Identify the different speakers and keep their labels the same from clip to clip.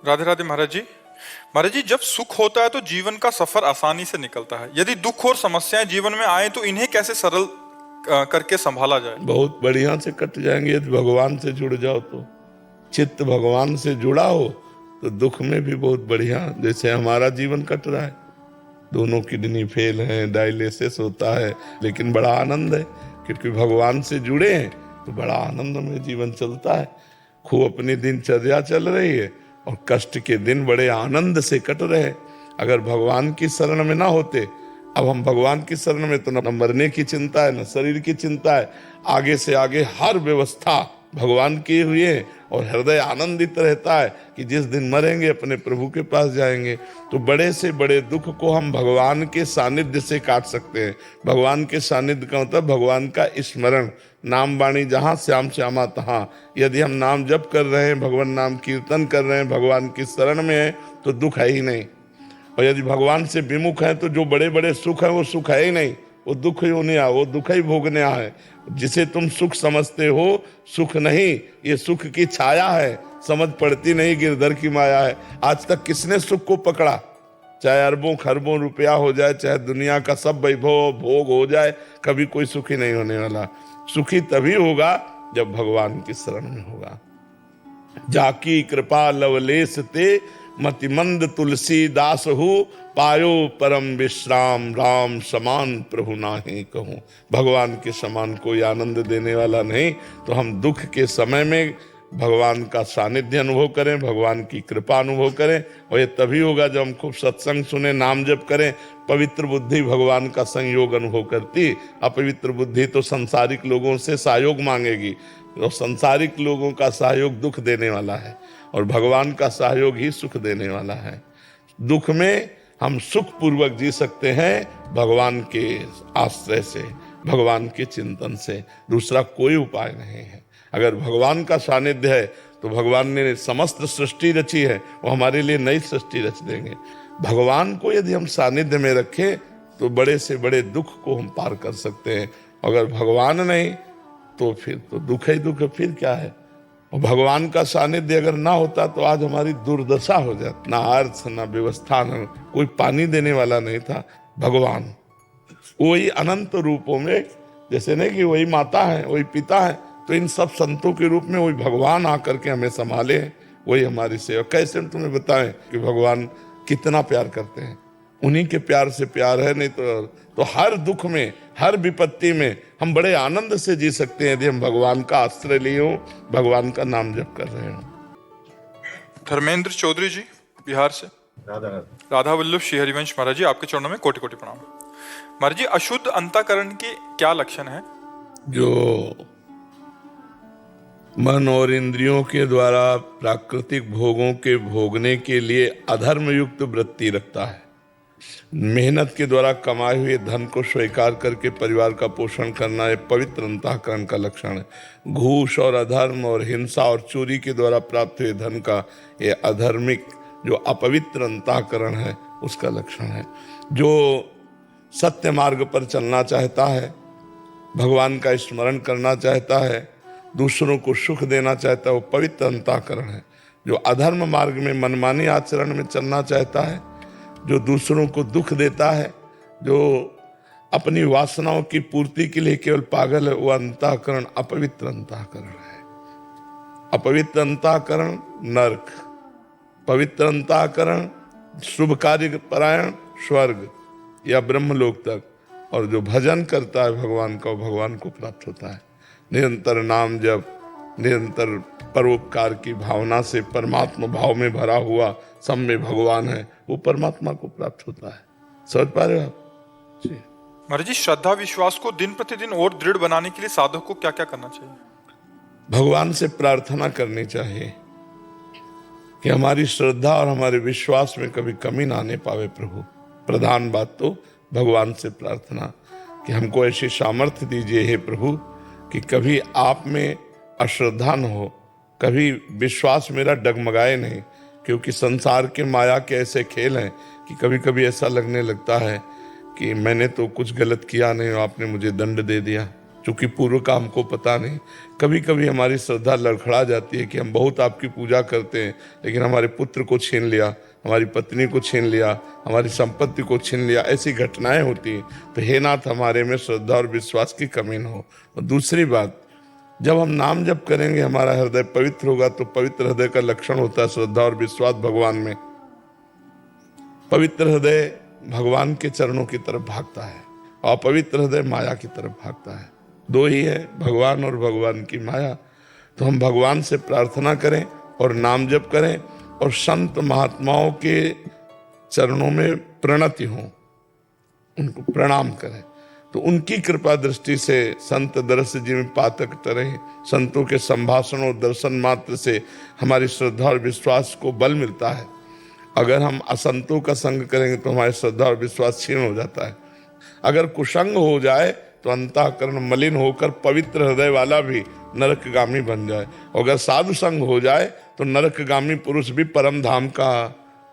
Speaker 1: राधे राधे महाराज जी। महाराज जी, जब सुख होता है तो जीवन का सफर आसानी से निकलता है। यदि दुख और समस्याएं जीवन में आए तो इन्हें कैसे सरल करके संभाला जाए?
Speaker 2: बहुत बढ़िया से कट जाएंगे यदि भगवान से जुड़ जाओ तो। चित्त भगवान से जुड़ा हो तो दुख में भी बहुत बढ़िया, जैसे हमारा जीवन कट रहा है, दोनों किडनी फेल हैं, डायलिसिस होता है, लेकिन बड़ा आनंद है क्योंकि भगवान से जुड़े हैं तो बड़ा आनंद में जीवन चलता है। खूब अपनी दिनचर्या चल रही है और कष्ट के दिन बड़े आनंद से कट रहे हैं। अगर भगवान की शरण में ना होते, अब हम भगवान की शरण में तो न मरने की चिंता है न शरीर की चिंता है, आगे से आगे हर व्यवस्था भगवान किए हुए है और हृदय आनंदित रहता है कि जिस दिन मरेंगे अपने प्रभु के पास जाएंगे। तो बड़े से बड़े दुख को हम भगवान के सानिध्य से काट सकते हैं। भगवान के सानिध्य का मतलब भगवान का स्मरण, नाम वाणी जहाँ श्याम श्यामा तहाँ। यदि हम नाम जप कर रहे हैं, भगवान नाम कीर्तन कर रहे हैं, भगवान की शरण में है तो दुख है ही नहीं। और यदि भगवान से विमुख है तो जो बड़े बड़े सुख है वो सुख है ही नहीं, वो दुख ही होने आ, वो दुख ही भोगने आ है। जिसे तुम सुख समझते हो सुख नहीं, ये सुख की छाया है, समझ पड़ती नहीं, गिरधर की माया है। आज तक किसने सुख को पकड़ा? चाहे अरबों खरबों रुपया हो जाए, चाहे दुनिया का सब वैभव भोग हो जाए, कभी कोई सुखी नहीं होने वाला। सुखी तभी होगा जब भगवान की शरण में होगा। जाकी कृपा लवलेस ते मतिमंद तुलसीदास हो, पायो परम विश्राम राम समान प्रभु नाहि कहूँ। भगवान के समान कोई आनंद देने वाला नहीं। तो हम दुख के समय में भगवान का सानिध्य अनुभव करें, भगवान की कृपा अनुभव करें। और ये तभी होगा जब हम खूब सत्संग सुने, नाम जप करें। पवित्र बुद्धि भगवान का संयोग अनुभव करती, अपवित्र बुद्धि तो संसारिक लोगों से सहयोग मांगेगी। और संसारिक लोगों का सहयोग दुख देने वाला है और भगवान का सहयोग ही सुख देने वाला है। दुख में हम सुख पूर्वक जी सकते हैं भगवान के आश्रय से, भगवान के चिंतन से। दूसरा कोई उपाय नहीं है। अगर भगवान का सानिध्य है तो भगवान ने समस्त सृष्टि रची है, वो हमारे लिए नई सृष्टि रच देंगे। भगवान को यदि हम सानिध्य में रखें तो बड़े से बड़े दुख को हम पार कर सकते हैं। अगर भगवान नहीं तो फिर तो दुख ही दुख, फिर क्या है। और भगवान का सानिध्य अगर ना होता तो आज हमारी दुर्दशा हो जाती। ना अर्थ, ना व्यवस्था, ना कोई पानी देने वाला नहीं था। भगवान वही अनंत रूपों में, जैसे नहीं कि वही माता है, वही पिता है, तो इन सब संतों के रूप में वही भगवान आकर के हमें संभाले, वही हमारी सेवा। कैसे हम तुम्हें बताएं कि भगवान कितना प्यार करते हैं? उन्हीं के प्यार से प्यार है। नहीं तो हर दुख में, हर विपत्ति में हम बड़े आनंद से जी सकते हैं यदि हम भगवान का आश्रय लिए हो, भगवान का नाम जप कर रहे हो।
Speaker 1: धर्मेंद्र चौधरी जी बिहार से। राधा वल्लभ श्री हरिवंश महाराज जी, आपके चरणों में कोटि कोटि प्रणाम। महाराज जी, अशुद्ध अंतःकरण के क्या लक्षण है?
Speaker 2: जो मन और इंद्रियों के द्वारा प्राकृतिक भोगों के भोगने के लिए अधर्म युक्त वृत्ति रखता है। मेहनत के द्वारा कमाए हुए धन को स्वीकार करके परिवार का पोषण करना एक पवित्र अंतःकरण का लक्षण है। घूस और अधर्म और हिंसा और चोरी के द्वारा प्राप्त हुए धन का ये अधर्मिक, जो अपवित्र अंतःकरण है, उसका लक्षण है। जो सत्य मार्ग पर चलना चाहता है, भगवान का स्मरण करना चाहता है, दूसरों को सुख देना चाहता है, वो पवित्र अंतःकरण है। जो अधर्म मार्ग में मनमानी आचरण में चलना चाहता है, जो दूसरों को दुख देता है, जो अपनी वासनाओं की पूर्ति के लिए केवल पागल है, वो अंतःकरण अपवित्र अंतःकरण है। अपवित्र अंतःकरण नरक, पवित्र अंतःकरण शुभ कार्य परायण स्वर्ग या ब्रह्मलोक तक। और जो भजन करता है भगवान का, वो भगवान को प्राप्त होता है। निरंतर नाम जप, निरंतर परोपकार की भावना से परमात्मा भाव में भरा हुआ, सब में भगवान है, वो परमात्मा को प्राप्त होता है। समझ पा रहे हो आप जी?
Speaker 1: महाराज जी, श्रद्धा विश्वास को दिन प्रतिदिन और दृढ़ बनाने के लिए साधक को क्या क्या करना चाहिए?
Speaker 2: भगवान से प्रार्थना करनी चाहिए कि हमारी श्रद्धा और हमारे विश्वास में कभी कमी ना आने पावे प्रभु। प्रधान बात तो भगवान से प्रार्थना कि हमको ऐसी सामर्थ्य दीजिए हे प्रभु कि कभी आप में अश्रद्धा न हो, कभी विश्वास मेरा डगमगाए नहीं। क्योंकि संसार के माया के ऐसे खेल हैं कि कभी कभी ऐसा लगने लगता है कि मैंने तो कुछ गलत किया नहीं, आपने मुझे दंड दे दिया। चूंकि पूर्व का हमको पता नहीं। कभी कभी हमारी श्रद्धा लड़खड़ा जाती है कि हम बहुत आपकी पूजा करते हैं, लेकिन हमारे पुत्र को छीन लिया, हमारी पत्नी को छीन लिया, हमारी संपत्ति को छीन लिया, ऐसी घटनाएं होती हैं। तो हे नाथ, हमारे में श्रद्धा और विश्वास की कमी न हो। और दूसरी बात, जब हम नाम जप करेंगे हमारा हृदय पवित्र होगा, तो पवित्र हृदय का लक्षण होता है श्रद्धा और विश्वास भगवान में। पवित्र हृदय भगवान के चरणों की तरफ भागता है, और अपवित्र हृदय माया की तरफ भागता है। दो ही है, भगवान और भगवान की माया। तो हम भगवान से प्रार्थना करें और नाम जप करें और संत महात्माओं के चरणों में प्रणति हो, उनको प्रणाम करें, तो उनकी कृपा दृष्टि से संत दरस जी में पातक तरह, संतों के संभाषण और दर्शन मात्र से हमारी श्रद्धा और विश्वास को बल मिलता है। अगर हम असंतों का संग करेंगे तो हमारी श्रद्धा और विश्वास क्षीण हो जाता है। अगर कुसंग हो जाए तो अंतःकरण मलिन होकर पवित्र हृदय वाला भी नरकगामी बन जाए। और अगर साधु संग हो जाए तो नरकगामी पुरुष भी परम धाम का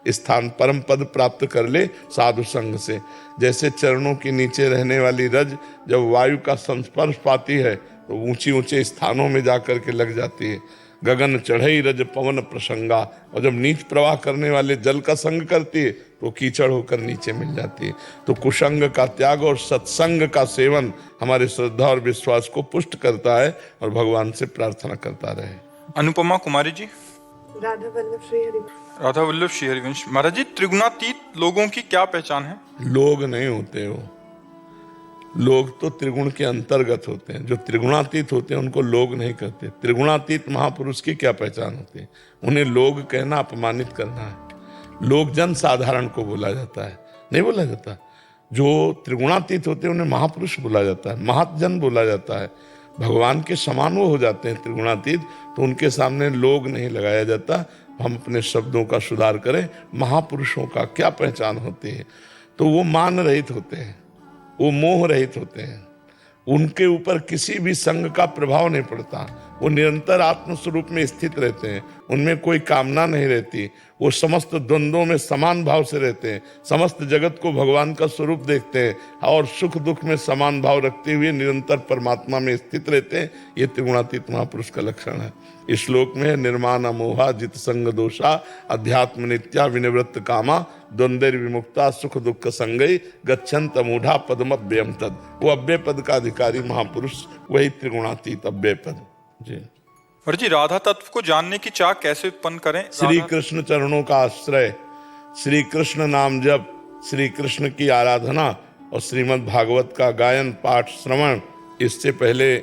Speaker 2: स्थान, परम पद प्राप्त कर ले साधु संग से। जैसे चरणों के नीचे रहने वाली रज जब वायु का संस्पर्श पाती है तो ऊंचे ऊंचे स्थानों में जाकर के लग जाती है। गगन चढ़ई रज पवन प्रसंगा, और जब नीच प्रवाह करने वाले जल का संग करती है तो कीचड़ होकर नीचे मिल जाती है। तो कुसंग का त्याग और सत्संग का सेवन हमारे श्रद्धा और विश्वास को पुष्ट करता है और भगवान से प्रार्थना करता रहे।
Speaker 1: अनुपमा कुमारी जी।
Speaker 3: राधा
Speaker 1: वल्लभ श्री हरिवंश। महाराज जी, त्रिगुणातीत लोगों की क्या पहचान है?
Speaker 2: लोग नहीं होते वो, लोग तो त्रिगुण के अंतर्गत होते हैं। जो त्रिगुणातीत होते हैं उनको लोग नहीं कहते। त्रिगुणातीत महापुरुष की क्या पहचान होती है? उन्हें लोग कहना अपमानित करना है। लोग जन साधारण को बोला जाता है, नहीं बोला जाता। जो त्रिगुणातीत होते हैं उन्हें महापुरुष बोला जाता है, महाजन बोला जाता है। भगवान के समान वो हो जाते हैं त्रिगुणातीत, तो उनके सामने लोग नहीं लगाया जाता। हम अपने शब्दों का सुधार करें। महापुरुषों का क्या पहचान होती है? तो वो मान रहित होते हैं, वो मोह रहित होते हैं, उनके ऊपर किसी भी संग का प्रभाव नहीं पड़ता। वो निरंतर आत्मस्वरूप में स्थित रहते हैं, उनमें कोई कामना नहीं रहती। वो समस्त द्वंद्वों में समान भाव से रहते हैं, समस्त जगत को भगवान का स्वरूप देखते हैं और सुख दुख में समान भाव रखते हुए निरंतर परमात्मा में स्थित रहते हैं। ये त्रिगुणातीत महापुरुष का लक्षण है। इस श्लोक में निर्माण अमोहा जित संग दोषा अध्यात्म नित्या विनिवृत्त कामा द्वंद्व विमुक्ता सुख दुख संगई गच्छन्त मूढ़ा पदम अव्ययम तद। वो अव्यय पद का अधिकारी महापुरुष वही त्रिगुणातीत अव्यय पद जी।
Speaker 1: और जी, राधा तत्व को जानने की चाह कैसे उत्पन्न करें?
Speaker 2: श्री कृष्ण चरणों का आश्रय, श्री कृष्ण नाम जप, श्री कृष्ण की आराधना और श्रीमद् भागवत का गायन पाठ श्रवण, इससे पहले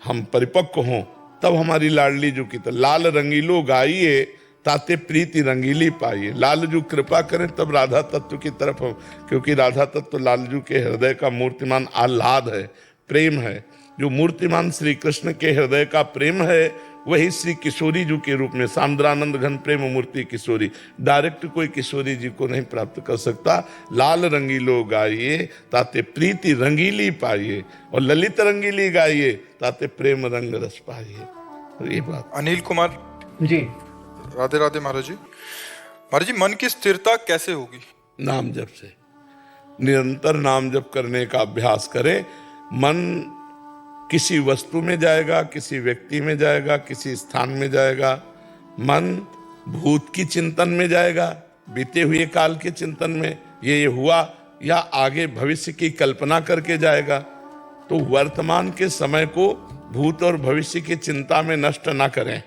Speaker 2: हम परिपक्व हों तब हमारी लाडली जू की तो लाल रंगीलो गाइए ताते प्रीति रंगीली पाइए। लालजू कृपा करें तब राधा तत्व की तरफ हम, क्योंकि राधा तत्व लालजू के हृदय का मूर्तिमान आह्लाद है, प्रेम है। जो मूर्तिमान श्री कृष्ण के हृदय का प्रेम है वही श्री किशोरी जी के रूप में सांद्रानंद घन प्रेम मूर्ति किशोरी। डायरेक्ट कोई किशोरी जी को नहीं प्राप्त कर सकता। लाल रंगीलो गाइए ताते प्रीति रंगीली पाइए और ललित रंगीली गाइए ताते प्रेम रंग रस पाइए। ये बात।
Speaker 1: अनिल कुमार
Speaker 4: जी।
Speaker 1: राधे राधे महाराज जी। महाराज जी, मन की स्थिरता कैसे होगी?
Speaker 2: नाम जप से। निरंतर नाम जप करने का अभ्यास करें। मन किसी वस्तु में जाएगा, किसी व्यक्ति में जाएगा, किसी स्थान में जाएगा। मन भूत की चिंतन में जाएगा, बीते हुए काल के चिंतन में, ये हुआ, या आगे भविष्य की कल्पना करके जाएगा। तो वर्तमान के समय को भूत और भविष्य की चिंता में नष्ट ना करें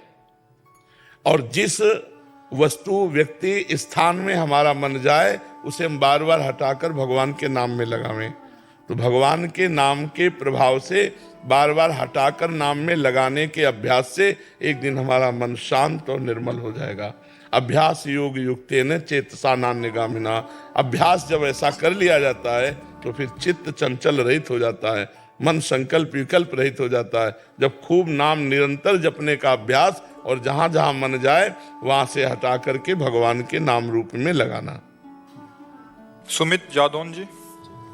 Speaker 2: और जिस वस्तु व्यक्ति स्थान में हमारा मन जाए उसे हम बार बार हटाकर भगवान के नाम में लगावें। तो भगवान के नाम के प्रभाव से बार बार हटाकर नाम में लगाने के अभ्यास से एक दिन हमारा मन शांत और निर्मल हो जाएगा। अभ्यास योग युक्तेन चेतसा नान्यगामिना। अभ्यास जब ऐसा कर लिया जाता है तो फिर चित्त चंचल रहित हो जाता है, मन संकल्प विकल्प रहित हो जाता है। जब खूब नाम निरंतर जपने का अभ्यास और जहां जहां मन जाए वहां से हटा करके भगवान के नाम रूप में लगाना।
Speaker 1: सुमित जादौन जी।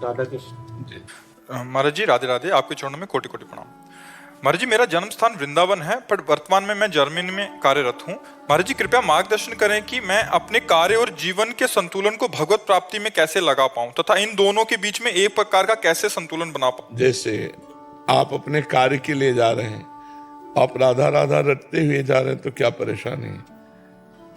Speaker 4: राधा कृष्ण
Speaker 1: जी। महाराज जी, राधे राधे। आपके चरणों में कोटि कोटि प्रणाम। महाराज जी, मेरा जन्म स्थान वृंदावन है, पर वर्तमान में मैं जर्मनी में कार्यरत हूँ। महाराज जी, कृपया मार्गदर्शन करें कि मैं अपने कार्य और जीवन के संतुलन को भगवत प्राप्ति में कैसे लगा पाऊं तथा इन दोनों के बीच में एक प्रकार का कैसे संतुलन बना पाऊं।
Speaker 2: जैसे आप अपने कार्य के लिए जा रहे हैं, आप राधा राधा रटते हुए जा रहे हैं, तो क्या परेशानी है?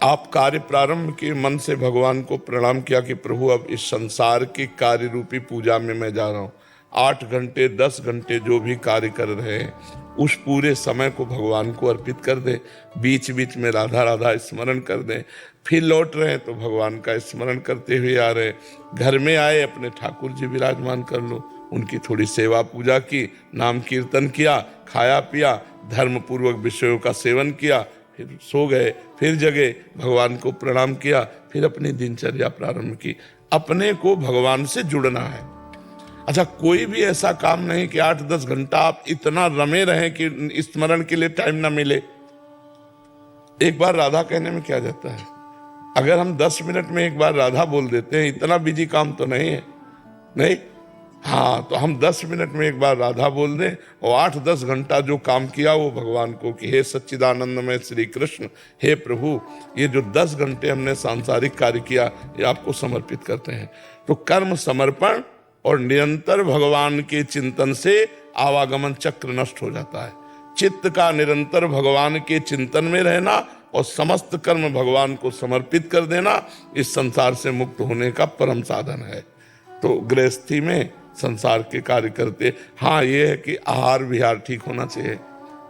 Speaker 2: आप कार्य प्रारंभ किए, मन से भगवान को प्रणाम किया कि प्रभु अब इस संसार की कार्य रूपी पूजा में मैं जा रहा हूँ। 8 घंटे 10 घंटे जो भी कार्य कर रहे हैं, उस पूरे समय को भगवान को अर्पित कर दें। बीच बीच में राधा राधा स्मरण कर दें। फिर लौट रहे हैं तो भगवान का स्मरण करते हुए आ रहे हैं। घर में आए, अपने ठाकुर जी विराजमान कर लो, उनकी थोड़ी सेवा पूजा की, नाम कीर्तन किया, खाया पिया, धर्म पूर्वक विषयों का सेवन किया, फिर सो गए, फिर जगे, भगवान को प्रणाम किया, फिर अपनी दिनचर्या प्रारंभ की। अपने को भगवान से जुड़ना है। अच्छा, कोई भी ऐसा काम नहीं कि 8-10 घंटा आप इतना रमे रहें कि स्मरण के लिए टाइम ना मिले। एक बार राधा कहने में क्या जाता है? अगर हम 10 मिनट में एक बार राधा बोल देते हैं, इतना बिजी काम तो नहीं है, नहीं? हाँ, तो हम 10 मिनट में एक बार राधा बोल दें और 8-10 घंटा जो काम किया वो भगवान को कि हे सच्चिदानंदमय श्री कृष्ण, हे प्रभु, ये जो 10 घंटे हमने सांसारिक कार्य किया, ये आपको समर्पित करते हैं। तो कर्म समर्पण और निरंतर भगवान के चिंतन से आवागमन चक्र नष्ट हो जाता है। चित्त का निरंतर भगवान के चिंतन में रहना और समस्त कर्म भगवान को समर्पित कर देना, इस संसार से मुक्त होने का परम साधन है। तो गृहस्थी में संसार के कार्य करते, हाँ ये है कि आहार विहार ठीक होना चाहिए।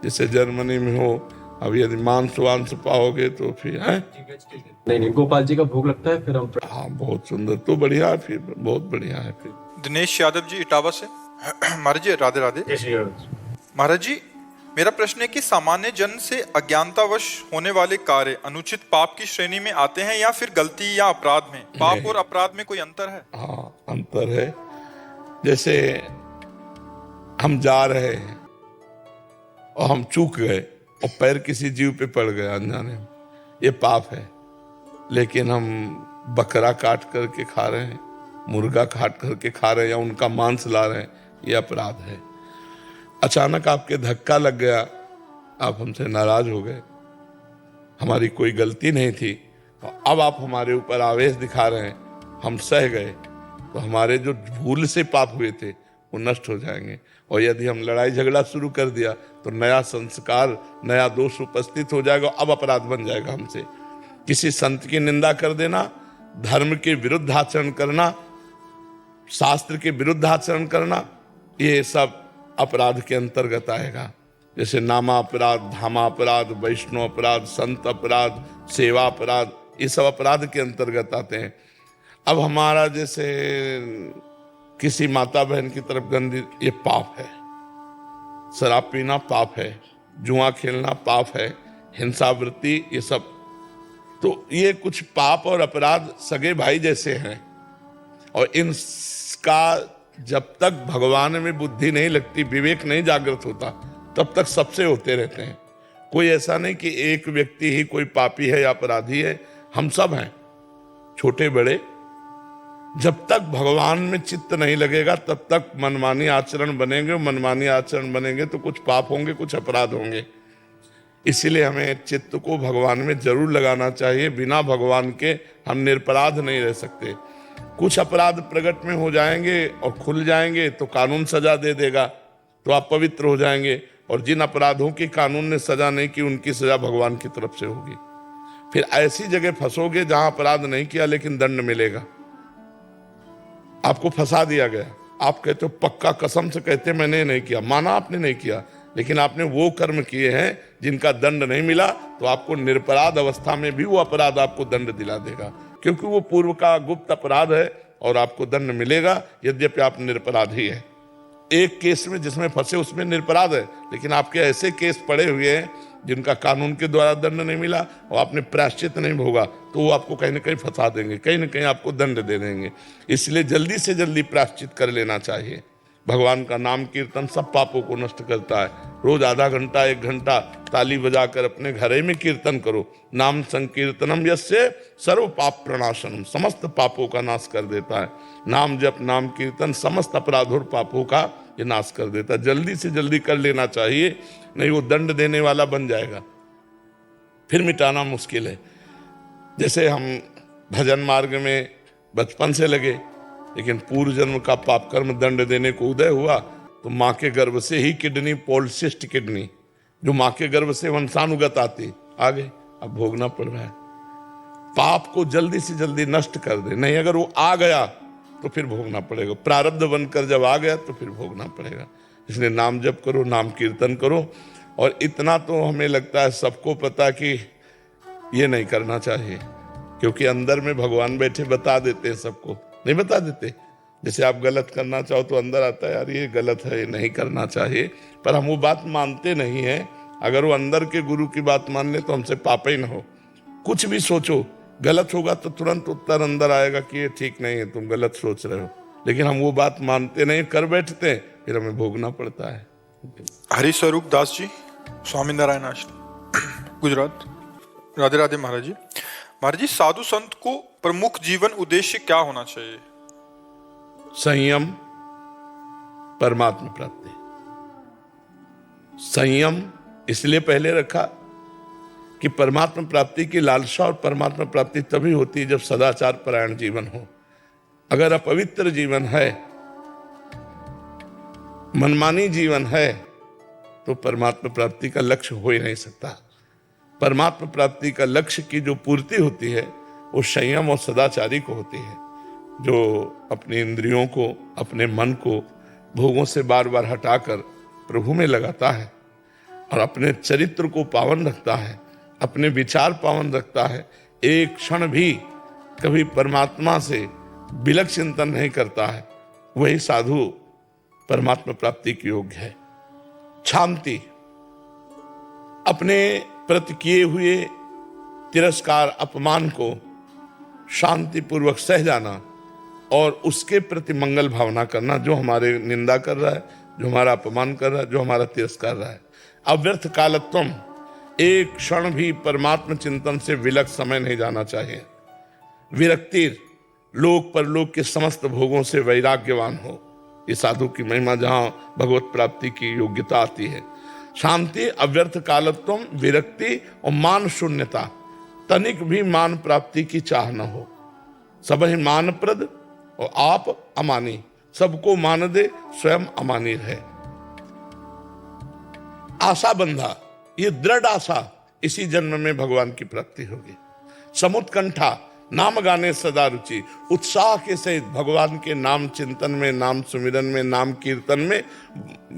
Speaker 2: जैसे जर्मनी में हो, अब यदि मांस वांस पाओगे तो फिर है
Speaker 3: नहीं, गोपाल जी का भोग लगता है, फिर हम
Speaker 2: हाँ बहुत सुंदर, तो बढ़िया है, फिर बहुत बढ़िया है। फिर
Speaker 1: दिनेश यादव जी इटावा से। महाराज जी राधे राधे। महाराज जी, मेरा प्रश्न है कि सामान्य जन से अज्ञानतावश होने वाले कार्य अनुचित पाप की श्रेणी में आते हैं या फिर गलती या अपराध में? पाप और अपराध में कोई अंतर है?
Speaker 2: हाँ अंतर है। जैसे हम जा रहे हैं और हम चूक गए और पैर किसी जीव पे पड़ गया अनजाने में, ये पाप है। लेकिन हम बकरा काट करके खा रहे हैं, मुर्गा काट करके खा रहे हैं या उनका मांस ला रहे हैं, ये अपराध है। अचानक आपके धक्का लग गया, आप हमसे नाराज हो गए, हमारी कोई गलती नहीं थी, अब आप हमारे ऊपर आवेश दिखा रहे हैं, हम सह गए, तो हमारे जो भूल से पाप हुए थे वो नष्ट हो जाएंगे। और यदि हम लड़ाई झगड़ा शुरू कर दिया तो नया संस्कार, नया दोष उपस्थित हो जाएगा, अब अपराध बन जाएगा हमसे। किसी संत की निंदा कर देना, धर्म के विरुद्ध आचरण करना, शास्त्र के विरुद्ध आचरण करना, ये सब अपराध के अंतर्गत आएगा। जैसे नामा अपराध, धामा अपराध, वैष्णव अपराध, संत अपराध, सेवा अपराध, ये सब अपराध के अंतर्गत आते हैं। अब हमारा जैसे किसी माता बहन की तरफ गंदी, ये पाप है। शराब पीना पाप है, जुआ खेलना पाप है, हिंसावृत्ति, ये सब। तो ये कुछ पाप और अपराध सगे भाई जैसे हैं, और इनका जब तक भगवान में बुद्धि नहीं लगती, विवेक नहीं जागृत होता, तब तक सबसे होते रहते हैं। कोई ऐसा नहीं कि एक व्यक्ति ही कोई पापी है या अपराधी है, हम सब हैं, छोटे बड़े। जब तक भगवान में चित्त नहीं लगेगा तब तक मनमानी आचरण बनेंगे, मनमानी आचरण बनेंगे तो कुछ पाप होंगे, कुछ अपराध होंगे। इसीलिए हमें चित्त को भगवान में जरूर लगाना चाहिए। बिना भगवान के हम निरपराध नहीं रह सकते। कुछ अपराध प्रकट में हो जाएंगे और खुल जाएंगे तो कानून सजा दे देगा, तो आप पवित्र हो जाएंगे। और जिन अपराधों की कानून ने सजा नहीं की, उनकी सजा भगवान की तरफ से होगी। फिर ऐसी जगह फंसोगे जहां अपराध नहीं किया लेकिन दंड मिलेगा। आपको फंसा दिया गया, आप कहते हो पक्का कसम से कहते मैंने नहीं किया, माना आपने नहीं किया, लेकिन आपने वो कर्म किए हैं जिनका दंड नहीं मिला, तो आपको निरपराध अवस्था में भी वो अपराध आपको दंड दिला देगा, क्योंकि वो पूर्व का गुप्त अपराध है और आपको दंड मिलेगा, यद्यपि आप निरपराधी है। एक केस में जिसमें फंसे उसमें निरपराध है, लेकिन आपके ऐसे केस पड़े हुए हैं जिनका कानून के द्वारा दंड नहीं मिला और आपने प्रायश्चित नहीं भोगा, तो वो आपको कहीं ना कहीं फंसा देंगे, कहीं ना कहीं आपको दंड दे देंगे। इसलिए जल्दी से जल्दी प्रायश्चित कर लेना चाहिए। भगवान का नाम कीर्तन सब पापों को नष्ट करता है। रोज आधा घंटा 1 घंटा ताली बजाकर अपने घरे में कीर्तन करो। नाम संकीर्तनम यस्य सर्व पाप प्रणाशनम, समस्त पापों का नाश कर देता है। नाम जप, नाम कीर्तन समस्त अपराध और पापों का ये नाश कर देता है। जल्दी से जल्दी कर लेना चाहिए, नहीं वो दंड देने वाला बन जाएगा, फिर मिटाना मुश्किल है। जैसे हम भजन मार्ग में बचपन से लगे, लेकिन पूर्व जन्म का पाप कर्म दंड देने को उदय हुआ, तो माँ के गर्भ से ही किडनी, पॉलिसिस्ट किडनी, जो माँ के गर्भ से वंशानुगत आती, आ गई, अब भोगना पड़ रहा है। पाप को जल्दी से जल्दी नष्ट कर दे, नहीं अगर वो आ गया तो फिर भोगना पड़ेगा। प्रारब्ध बनकर जब आ गया तो फिर भोगना पड़ेगा। इसलिए नाम जप करो, नाम कीर्तन करो। और इतना तो हमें लगता है सबको पता कि ये नहीं करना चाहिए, क्योंकि अंदर में भगवान बैठे बता देते हैं सबको, नहीं बता देते। जैसे आप गलत करना चाहो तो अंदर आता है, यार ये गलत है, ये नहीं करना चाहिए, पर हम वो बात मानते नहीं है। अगर वो अंदर के गुरु की बात मान ले तो हमसे पाप ही ना हो। कुछ भी सोचो गलत होगा तो तुरंत उत्तर अंदर आएगा कि ये ठीक नहीं है, तुम गलत सोच रहे हो। लेकिन हम वो बात मानते नहीं, कर बैठते हैं, फिर हमें भोगना पड़ता है।
Speaker 1: हरि स्वरूप दास जी, स्वामी नारायण आश्रम, गुजरात। राधे राधे महाराज जी। महाराज जी, साधु संत को प्रमुख जीवन उद्देश्य क्या होना चाहिए?
Speaker 2: संयम, परमात्मा प्राप्ति। संयम इसलिए पहले रखा कि परमात्मा प्राप्ति की लालसा और परमात्मा प्राप्ति तभी होती है जब सदाचार परायण जीवन हो। अगर अपवित्र जीवन है, मनमानी जीवन है, तो परमात्मा प्राप्ति का लक्ष्य हो ही नहीं सकता। परमात्मा प्राप्ति का लक्ष्य की जो पूर्ति होती है वो संयम और सदाचारी को होती है, जो अपनी इंद्रियों को, अपने मन को भोगों से बार बार हटाकर प्रभु में लगाता है और अपने चरित्र को पावन रखता है, अपने विचार पावन रखता है। एक क्षण भी कभी परमात्मा से विलग चिंतन नहीं करता है, वही साधु परमात्मा प्राप्ति के योग्य है। शांति, अपने प्रति किए हुए तिरस्कार, अपमान को शांति पूर्वक सह जाना और उसके प्रति मंगल भावना करना। जो हमारे निंदा कर रहा है, जो हमारा अपमान कर रहा है, जो हमारा तिरस्कार कर रहा है। अव्यर्थ कालत्वम, एक क्षण भी परमात्मा चिंतन से विलग समय नहीं जाना चाहिए। विरक्ति, लोक परलोक के समस्त भोगों से वैराग्यवान हो। ये साधु की महिमा, जहां भगवत प्राप्ति की योग्यता आती है। शांति, अव्यर्थ कालत्वम, विरक्ति और मान शून्यता, तनिक भी मान प्राप्ति की चाह न हो। सब ही मानप्रद और आप अमानी, सबको मान दे, स्वयं अमानी रहे। आशा बंधा, ये दृढ़ आशा इसी जन्म में भगवान की प्राप्ति होगी। समुत्कंठा, नाम गाने सदा रुचि, उत्साह के सहित भगवान के नाम चिंतन में, नाम सुमिरन में, नाम कीर्तन में,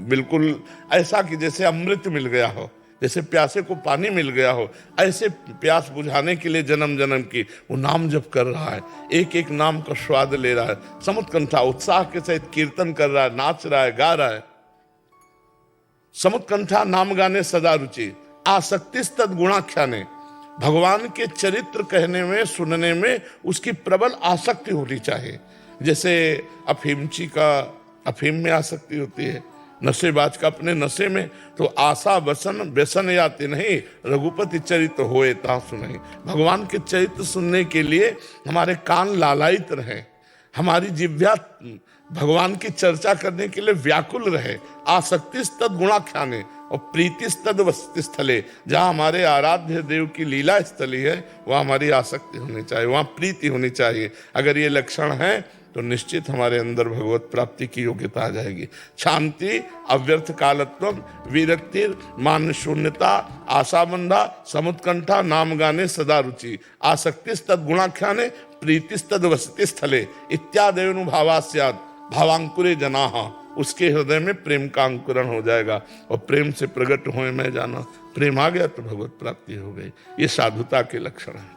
Speaker 2: बिल्कुल ऐसा कि जैसे अमृत मिल गया हो, जैसे प्यासे को पानी मिल गया हो, ऐसे प्यास बुझाने के लिए जन्म जन्म की वो नाम जप कर रहा है, एक एक नाम का स्वाद ले रहा है। समुत्कंठा, उत्साह के सहित कीर्तन कर रहा है, नाच रहा है, गा रहा है। समुत्कंठा, नाम गाने सदा रुचि, आसक्तिस्तद गुणाख्याने, भगवान के चरित्र कहने में, सुनने में उसकी प्रबल आसक्ति होनी चाहिए। जैसे अफीमची का अफीम में आसक्ति होती है, नशेबाज का अपने नशे में, तो आशा वसन व्यसन याति नहीं, रघुपति चरित्र होए ता सुनहि। भगवान के चरित्र सुनने के लिए हमारे कान लालायित रहे, हमारी जिह्वा भगवान की चर्चा करने के लिए व्याकुल रहे। आसक्तिस्तद गुणाख्याने और प्रीतिस्तद वसति स्थले, जहाँ हमारे आराध्य देव की लीला स्थली है वहाँ हमारी आसक्ति होनी चाहिए, वहाँ प्रीति होनी चाहिए। अगर ये लक्षण है तो निश्चित हमारे अंदर भगवत प्राप्ति की योग्यता आ जाएगी। शांति, अव्यर्थ कालत्व, विरक्ति, मान शून्यता, आशाबंधा, समुत्कंठा, नाम गाने सदा रुचि, आसक्तिस्तद गुणाख्याने, प्रीतिस्तद वसति स्थले इत्यादि भावांकुरे जनाः, उसके हृदय में प्रेम का अंकुरण हो जाएगा और प्रेम से प्रकट होए में जाना। प्रेम आ गया तो भगवत प्राप्ति हो गई। ये साधुता के लक्षण है।